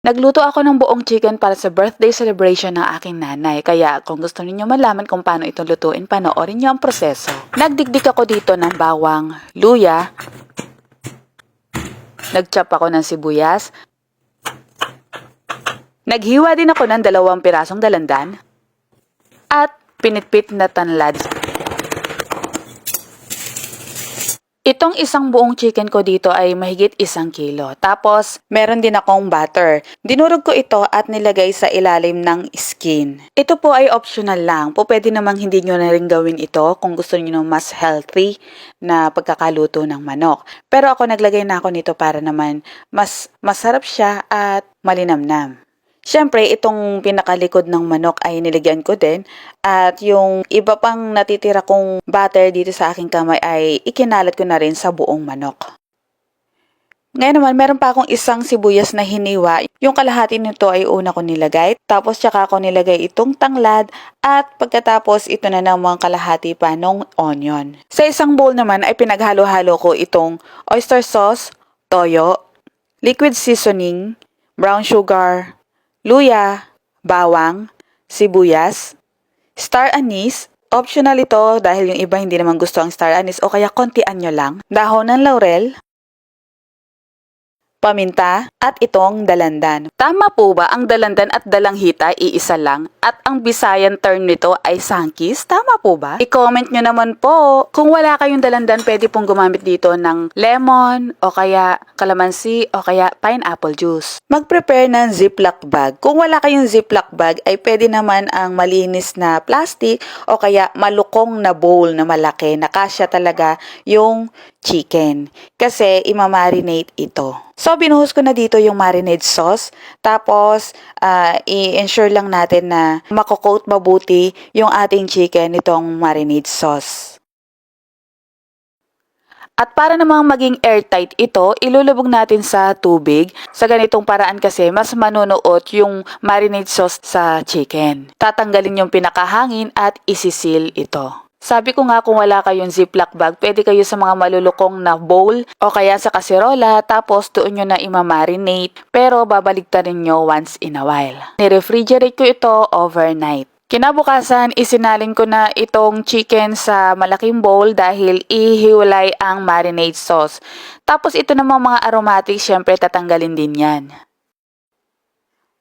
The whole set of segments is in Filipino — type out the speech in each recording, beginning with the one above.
Nagluto ako ng buong chicken para sa birthday celebration ng aking nanay. Kaya kung gusto niyo malaman kung paano ito lutuin, panoorin niyo ang proseso. Nagdikdik ako dito ng bawang, luya. Nagchop ako ng sibuyas. Naghiwa din ako ng 2 pirasong dalandan. At pinitpit na tanlad. Itong isang buong chicken ko dito ay mahigit 1 kilo. Tapos, meron din akong butter. Dinurog ko ito at nilagay sa ilalim ng skin. Ito po ay optional lang. Pwede namang hindi nyo na rin gawin ito kung gusto nyo ng mas healthy na pagkakaluto ng manok. Pero ako naglagay na ako nito para naman mas masarap siya at malinamnam. Siyempre, itong pinakalikod ng manok ay nilagyan ko din at yung iba pang natitira kong butter dito sa aking kamay ay ikinalat ko na rin sa buong manok. Ngayon naman, meron pa akong isang sibuyas na hiniwa. Yung kalahati nito ay una ko nilagay, tapos tsaka ko nilagay itong tanglad at pagkatapos ito na namang kalahati pa ng onion. Sa isang bowl naman ay pinaghalo-halo ko itong oyster sauce, toyo, liquid seasoning, brown sugar, luya, bawang, sibuyas, star anise. Optional ito dahil yung iba hindi naman gusto ang star anise o kaya kontian nyo lang. Dahon ng laurel, paminta, at itong dalandan. Tama po ba ang dalandan at dalanghita iisa lang at ang Bisayan term nito ay sangkis? Tama po ba? I-comment nyo naman po. Kung wala kayong dalandan, pwede pong gumamit dito ng lemon o kaya calamansi o kaya pineapple juice. Mag-prepare ng ziploc bag. Kung wala kayong ziploc bag, ay pwede naman ang malinis na plastic o kaya malukong na bowl na malaki na kasya talaga yung chicken. Kasi imamarinate ito. So, binuhos ko na dito yung marinade sauce. Tapos, i-ensure lang natin na mako-coat mabuti yung ating chicken nitong marinade sauce. At para namang maging airtight ito, ilulubog natin sa tubig. Sa ganitong paraan kasi, mas manunuot yung marinade sauce sa chicken. Tatanggalin yung pinakahangin at isisil ito. Sabi ko nga kung wala kayong ziploc bag, pwede kayo sa mga malulukong na bowl o kaya sa kaserola, tapos doon nyo na imamarinate, pero babaligtarin nyo once in a while. Ni-refrigerate ko ito overnight. Kinabukasan, isinalin ko na itong chicken sa malaking bowl dahil ihiwalay ang marinade sauce. Tapos ito namang mga aromatics, syempre tatanggalin din yan.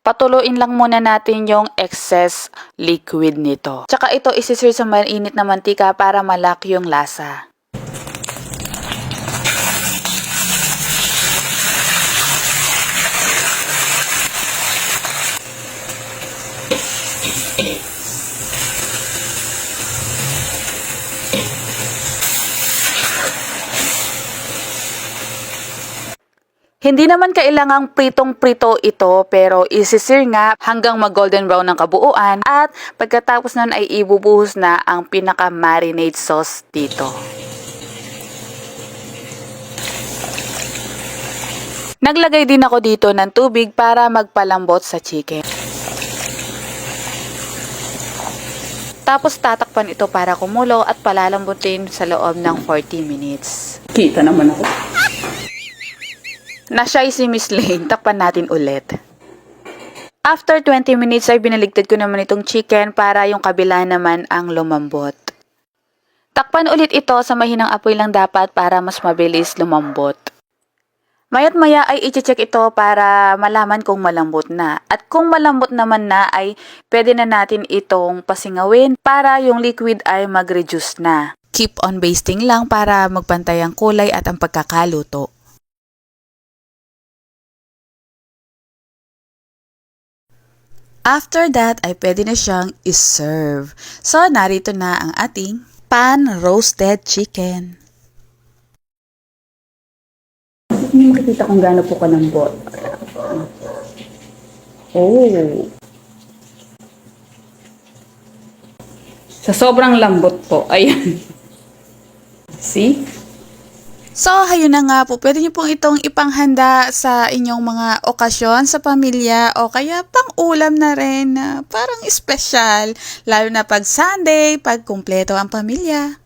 Patuloyin lang muna natin yung excess liquid nito. Tsaka ito isisir sa mainit na mantika para malak yung lasa. Hindi naman kailangang pritong-prito ito pero isisir nga hanggang mag-golden brown ng kabuuan at pagkatapos nun ay ibubuhos na ang pinaka-marinade sauce dito. Naglagay din ako dito ng tubig para magpalambot sa chicken. Tapos tatakpan ito para kumulo at palalambutin sa loob ng 40 minutes. Kita naman ako. Nasyay si Miss Lane, takpan natin ulit. After 20 minutes ay binaligtad ko naman itong chicken para yung kabila naman ang lumambot. Takpan ulit ito sa mahinang apoy lang dapat para mas mabilis lumambot. Maya't maya ay i-check ito para malaman kung malambot na. At kung malambot naman na ay pwede na natin itong pasingawin para yung liquid ay mag-reduce na. Keep on basting lang para magpantay ang kulay at ang pagkakaluto. After that ay pwede na siyang iserve. So, narito na ang ating pan-roasted chicken. Hindi makikita kung gaano po kalambot. Oh. Sa sobrang lambot po. Ayan. See? So, hayun na nga po. Pwede niyo pong itong ipanghanda sa inyong mga okasyon sa pamilya o kaya pang-ulam na rin na parang espesyal. Lalo na pag Sunday, pag kumpleto ang pamilya.